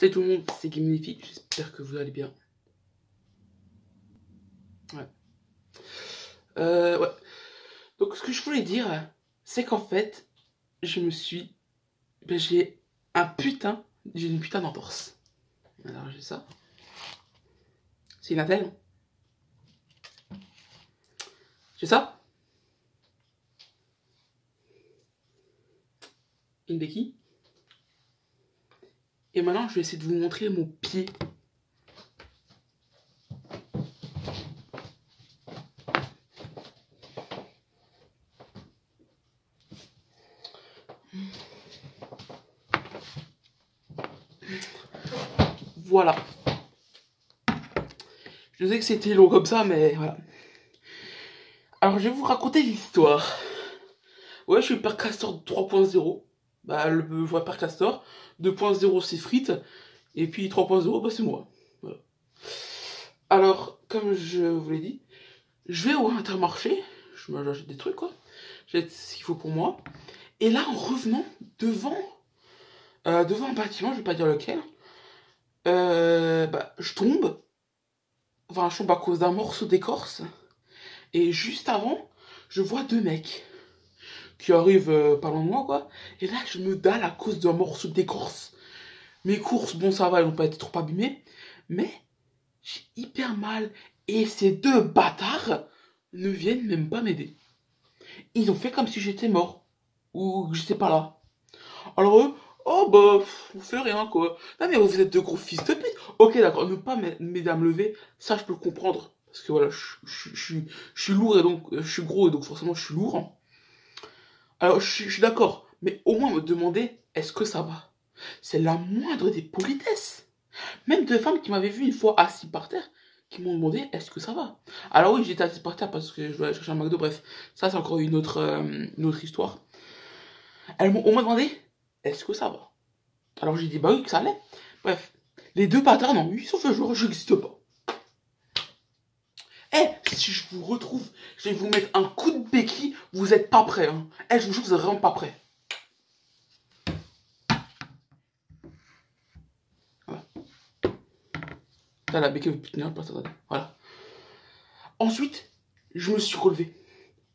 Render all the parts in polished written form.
Salut tout le monde, c'est Gaminifi, j'espère que vous allez bien. Ouais. Ouais. Donc ce que je voulais dire, c'est qu'en fait, je me suis... j'ai une putain d'entorse. Alors j'ai ça. C'est une attelle. J'ai ça. Une béquille. Et maintenant, je vais essayer de vous montrer mon pied. Voilà. Je sais que c'était long comme ça, mais voilà. Alors, je vais vous raconter l'histoire. Ouais, je suis Père Castor 3.0. Bah, le vrai Père Castor. 2.0, c'est frites. Et puis 3.0, bah, c'est moi. Voilà. Alors, comme je vous l'ai dit, je vais au Intermarché. J'achète des trucs, quoi. J'achète ce qu'il faut pour moi. Et là, en revenant devant un bâtiment, je vais pas dire lequel, bah, je tombe. Enfin, je tombe à cause d'un morceau d'écorce. Et juste avant, je vois deux mecs qui arrivent pas loin de moi, quoi. Et là, je me dalle à cause d'un morceau d'écorce. Mes courses, bon, ça va, elles n'ont pas été trop abîmées. Mais j'ai hyper mal. Et ces deux bâtards ne viennent même pas m'aider. Ils ont fait comme si j'étais mort. Ou que j'étais pas là. Alors eux, oh bah, on fait rien, quoi. Non mais vous êtes de gros fils de pute. Ok, d'accord, ne pas m'aider à me lever, ça je peux le comprendre. Parce que voilà, je suis lourd et donc, je suis gros et donc forcément je suis lourd. Alors je suis d'accord, mais au moins me demander, est-ce que ça va? C'est la moindre des politesses. Même deux femmes qui m'avaient vu une fois assis par terre, qui m'ont demandé, est-ce que ça va? Alors oui, j'étais assis par terre parce que je dois aller chercher un McDo, bref. Ça c'est encore une autre histoire. Elles m'ont au moins demandé, est-ce que ça va? Alors j'ai dit bah oui que ça allait. Bref, les deux bâtards non, ils sont fait genre j'existe pas. Eh, si je vous retrouve, je vais vous mettre un coup de béquille, vous êtes pas prêts, hein. Eh, je vous jure, vous êtes vraiment pas prêts. Voilà. Là, la béquille veut plus tenir, voilà. Ensuite, je me suis relevé.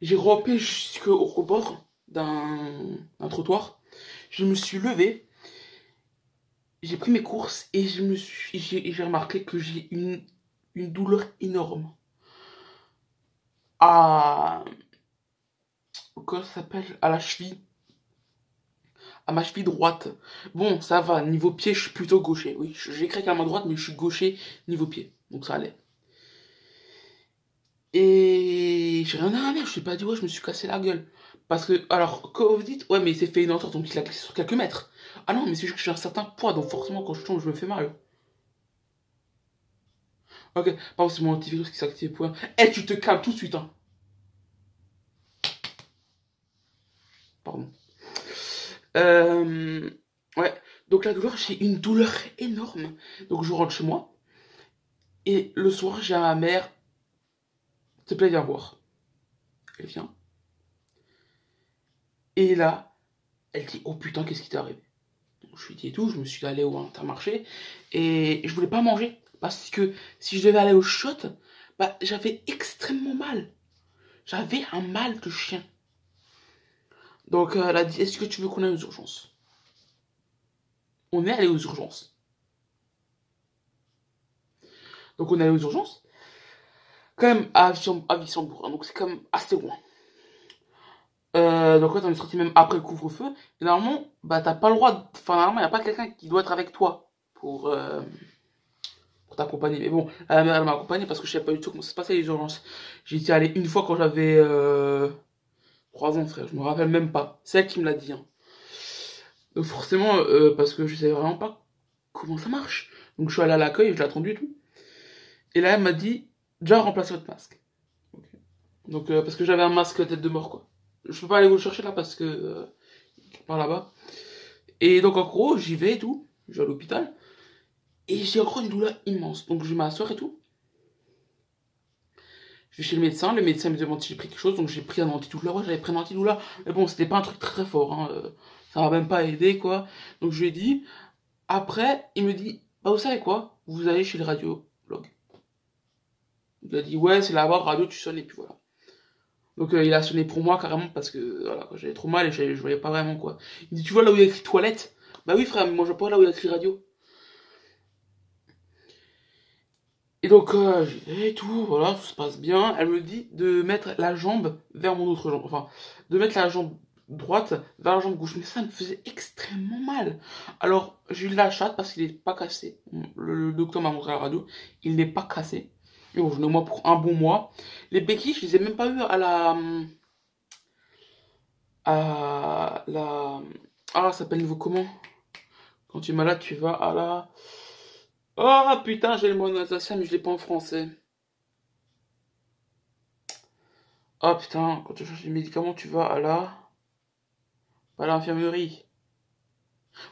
J'ai rampé jusqu'au rebord d'un trottoir. Je me suis levé. J'ai pris mes courses et j'ai remarqué que j'ai une douleur énorme. Comment ça s'appelle? À la cheville. À ma cheville droite. Bon, ça va. Niveau pied, je suis plutôt gaucher. Oui, j'ai craqué à la main droite, mais je suis gaucher niveau pied. Donc ça allait. Et j'ai rien à dire. Je suis pas dit, ouais, je me suis cassé la gueule. Parce que, alors, quand vous dites, ouais, mais il s'est fait une entorse, donc il a glissé sur quelques mètres. Ah non, mais c'est juste que j'ai un certain poids, donc forcément, quand je tombe, je me fais mal. Ok, pardon, c'est mon antivirus qui s'active. Point. Eh, tu te calmes tout de suite, hein. Pardon. Ouais. Donc la douleur, j'ai une douleur énorme. Donc je rentre chez moi. Et le soir, j'ai à ma mère. S'il te plaît, viens voir. Elle vient. Et là, elle dit, oh putain, qu'est-ce qui t'est arrivé? Donc je lui dis et tout, je me suis allé au Intermarché. Et je voulais pas manger. Parce que si je devais aller au shot, bah j'avais extrêmement mal. J'avais un mal de chien. Donc elle a dit, est-ce que tu veux qu'on aille aux urgences? On est allé aux urgences. Donc on est allé aux urgences. Quand même à Wissembourg, hein, donc c'est quand même assez loin. Donc ouais, on est sorti même après le couvre-feu. Et normalement, bah t'as pas le droit. Enfin, normalement, il n'y a pas quelqu'un qui doit être avec toi pour t'accompagner. Mais bon, la mère, elle m'a accompagné parce que je savais pas du tout comment ça se passait les urgences. J'y étais allé une fois quand j'avais 3 ans, frère. Je me rappelle même pas. C'est elle qui me l'a dit. Hein. Donc forcément, parce que je savais vraiment pas comment ça marche. Donc je suis allé à l'accueil, je l'ai attendu et tout. Et là, elle m'a dit, déjà remplacez votre masque. Okay. Donc, parce que j'avais un masque tête de mort, quoi. Je peux pas aller vous le chercher là parce que par là-bas. Et donc en gros, j'y vais et tout, je vais à l'hôpital et j'ai encore une douleur immense. Donc je m'assois et tout. Je vais chez le médecin me demande si j'ai pris quelque chose, donc j'ai pris un antidouleur. Ouais, j'avais pris un antidouleur, mais bon, c'était pas un truc très fort, hein. Ça m'a même pas aidé quoi. Donc je lui ai dit, Après, il me dit, bah vous savez quoi? Vous allez chez le radiologue. Il a dit, ouais, c'est là-bas, radio, tu sonnes, et puis voilà. Donc il a sonné pour moi carrément parce que voilà, j'avais trop mal et je voyais pas vraiment quoi. Il dit, tu vois là où il y a écrit toilette? Bah oui frère, mais moi je vois pas là où il y a écrit radio. Et donc j'y vais et tout, voilà, tout se passe bien. Elle me dit de mettre la jambe vers mon autre jambe. Enfin, de mettre la jambe droite vers la jambe gauche. Mais ça me faisait extrêmement mal. Alors j'ai eu de la chatte parce qu'il est pas cassé. Le docteur m'a montré à la radio, il n'est pas cassé. Et bon, je l'ai au moins pour un bon mois. Les béquilles, je les ai même pas eu à la... Ah, ça s'appelle niveau comment? Quand tu es malade, tu vas à la... Oh putain, j'ai le mot en alsacien, mais je l'ai pas en français. Oh putain, quand tu cherches des médicaments, tu vas à la... Pas à l'infirmerie.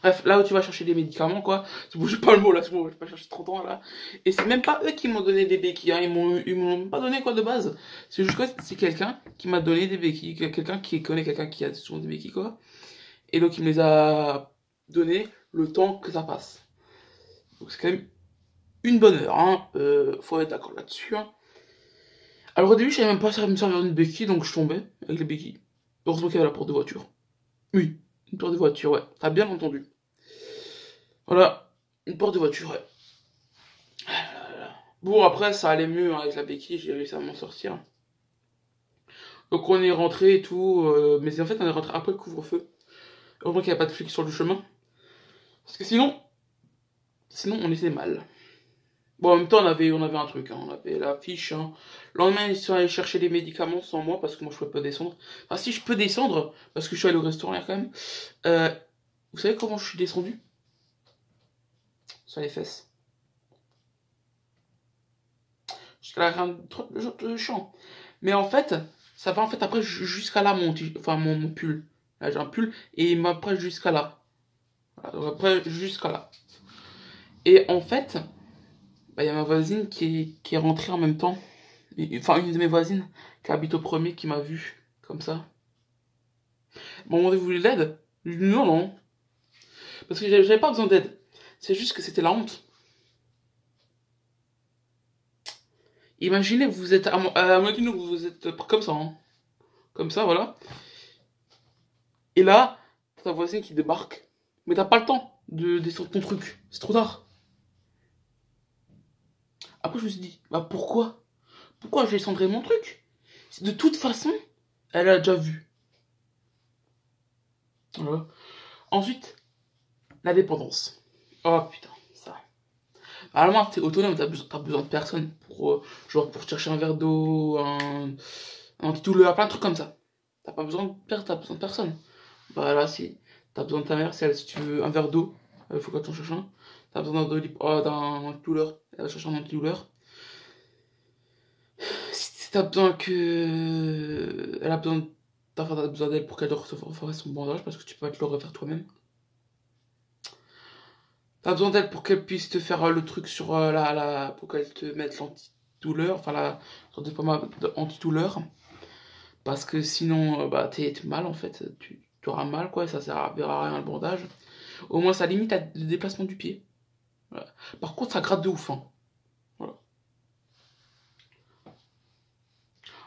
Bref, là où tu vas chercher des médicaments, quoi. Je bouge pas le mot, là, c'est bon, je vais pas chercher 30 ans, là. Et c'est même pas eux qui m'ont donné des béquilles, hein. Ils m'ont même pas donné, quoi, de base. C'est juste que c'est quelqu'un qui m'a donné des béquilles. Quelqu'un qui connaît quelqu'un qui a souvent des béquilles, quoi. Et donc, il me les a donné le temps que ça passe. Donc, c'est quand même une bonne heure, hein. Faut être d'accord là-dessus, hein. Alors au début, je savais même pas me servir d'une béquille, donc je tombais avec les béquilles. Heureusement qu'il y avait la porte de voiture. Oui, une porte de voiture, ouais. T'as bien entendu. Voilà, une porte de voiture, ouais. Bon, après, ça allait mieux hein, avec la béquille, j'ai réussi à m'en sortir. Donc on est rentré et tout, mais en fait, on est rentré après le couvre-feu. Heureusement qu'il n'y a pas de flics sur le chemin. Parce que sinon on était mal. Bon, en même temps, on avait un truc, hein, on avait la fiche. Hein. Le lendemain, ils sont allés chercher des médicaments sans moi parce que moi je pouvais pas descendre. Enfin, si je peux descendre, parce que je suis allé au restaurant là quand même. Euh, vous savez comment je suis descendu? Sur les fesses. Jusqu'à la reine de champ. Mais en fait, ça va en fait après jusqu'à là enfin mon pull. Là j'ai un pull et il m'apprête jusqu'à là. Voilà, donc après jusqu'à là. Et en fait, bah, y a ma voisine qui est rentrée en même temps. Enfin, une de mes voisines qui habite au premier qui m'a vu comme ça. Bon, vous voulez de l'aide? Je lui ai dit non, non. Parce que j'avais pas besoin d'aide. C'est juste que c'était la honte. Imaginez, vous êtes à Montino, vous êtes comme ça, hein. Comme ça, voilà. Et là, t'as ta voisine qui débarque. Mais t'as pas le temps de descendre ton truc. C'est trop tard. Après, je me suis dit, bah pourquoi? Pourquoi je descendrais mon truc? De toute façon, elle a déjà vu. Voilà. Ensuite, la dépendance. Oh putain, ça. Normalement, t'es autonome, t'as besoin de personne pour, genre, pour chercher un verre d'eau, un petit douleur, plein de trucs comme ça. T'as besoin de personne. Bah là, si. T'as besoin de ta mère, si tu veux un verre d'eau, il faut que t'en cherches un. T'as besoin d'un antidouleur, elle va chercher un antidouleur. Si t'as besoin que. Elle a besoin. T'as besoin d'elle pour qu'elle te refasse son bandage parce que tu peux pas te le refaire toi-même. T'as besoin d'elle pour qu'elle puisse te faire le truc sur pour qu'elle te mette l'antidouleur, enfin la sorte de pommade antidouleur. Parce que sinon, bah t'es mal en fait, tu auras mal quoi, ça servira à rien le bandage. Au moins ça limite le déplacement du pied. Voilà. Par contre, ça gratte de ouf. Hein. Voilà.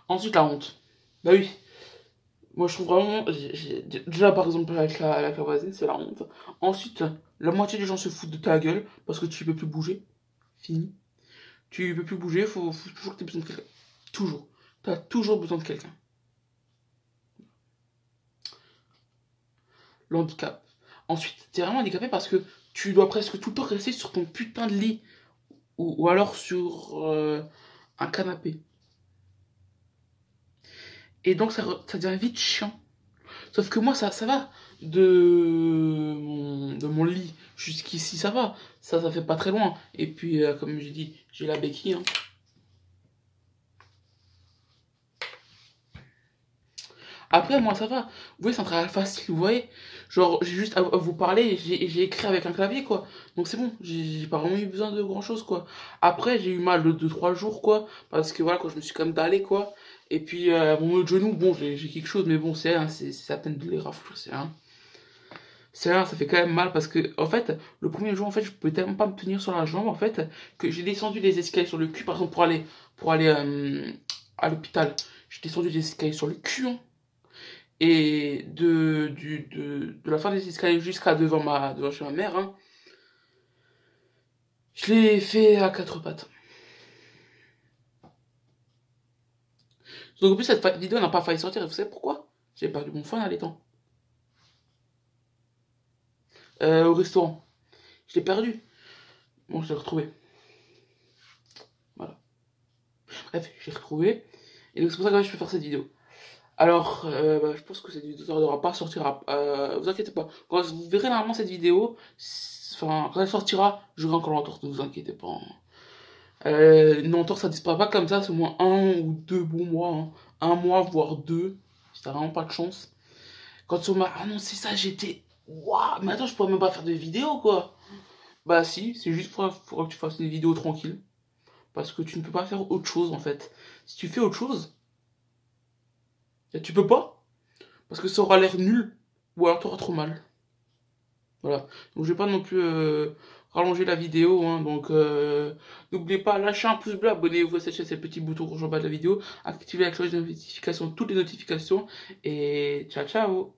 Ensuite, la honte. Bah oui, moi je trouve vraiment. Déjà par exemple avec la voisine, c'est la honte. Ensuite, la moitié des gens se foutent de ta gueule parce que tu peux plus bouger. Fini. Tu peux plus bouger, faut toujours que tu aies besoin de quelqu'un. Toujours. T'as toujours besoin de quelqu'un. Le handicap. Ensuite, t'es vraiment handicapé parce que tu dois presque tout le temps rester sur ton putain de lit. Ou alors sur un canapé. Et donc ça devient vite chiant. Sauf que moi, ça va. De mon lit jusqu'ici, ça va. Ça fait pas très loin. Et puis, comme j'ai dit, j'ai la béquille. Hein. Après, moi, ça va. Vous voyez, c'est un travail facile, vous voyez. Genre, j'ai juste à vous parler, j'ai écrit avec un clavier, quoi. Donc c'est bon, j'ai pas vraiment eu besoin de grand-chose, quoi. Après, j'ai eu mal de 2-3 jours, quoi. Parce que voilà, quand je me suis quand même dallé, quoi. Et puis, mon autre genou, bon, j'ai quelque chose, mais bon, c'est à peine de les rafler, c'est rien. Ça fait quand même mal parce que, en fait, le premier jour, en fait, je pouvais tellement pas me tenir sur la jambe, en fait, que j'ai descendu les escaliers sur le cul, par exemple, pour aller à l'hôpital. J'ai descendu les escaliers sur le cul, hein. Et de la fin des escaliers jusqu'à devant chez ma mère, hein, je l'ai fait à quatre pattes. Donc, en plus, cette vidéo n'a pas failli sortir, et vous savez pourquoi? J'ai perdu mon phone à l'étang. Au restaurant. Je l'ai perdu. Bon, je l'ai retrouvé. Voilà. Bref, j'ai retrouvé. Et donc, c'est pour ça que je peux faire cette vidéo. Alors, je pense que cette vidéo ne tardera pas à sortir. Vous inquiétez pas. Quand vous verrez normalement cette vidéo, enfin, quand elle sortira, j'aurai encore l'entorse, ne vous inquiétez pas, hein. Une entorse, ça disparaît pas comme ça, c'est au moins un ou deux bons mois, hein. Un mois, voire deux, si t'as vraiment pas de chance. Quand on m'a annoncé ça, j'étais... Waouh, mais attends, je pourrais même pas faire de vidéo, quoi. Bah si, c'est juste faudra que tu fasses des vidéos tranquilles. Parce que tu ne peux pas faire autre chose, en fait. Si tu fais autre chose, tu peux pas. Parce que ça aura l'air nul. Ou alors t'auras trop mal. Voilà. Donc je vais pas non plus rallonger la vidéo, hein. Donc n'oubliez pas, lâchez un pouce bleu, abonnez-vous à cette chaîne, c'est le petit bouton rouge en bas de la vidéo. Activez la cloche de notification, toutes les notifications. Et ciao ciao.